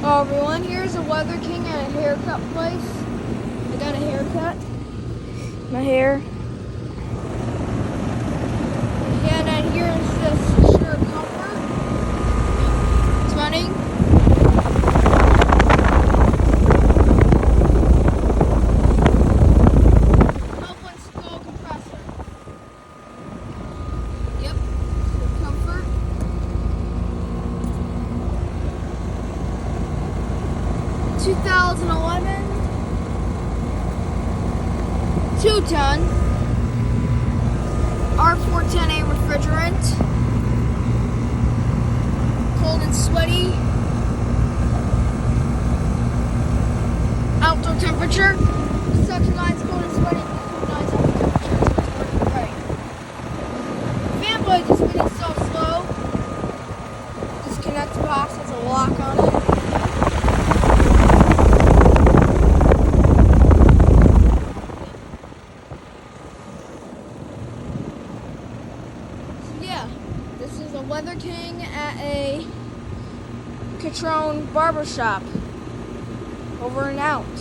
Hello everyone, here's a Weather King at a haircut place. I got a haircut. My hair. Yeah, and then here is this Sure Comfort. It's running. Open skull compressor. Yep, Sure Comfort. $2,011 2-ton R410A refrigerant, cold and sweaty, outdoor temperature, suction lines cold and sweaty, cool lines outdoor temperature, so it's working great. Fan blade is spinning so slow. Disconnect box has a lock on it. Yeah, this is a Weather King at a Catrone barber shop. Over and out.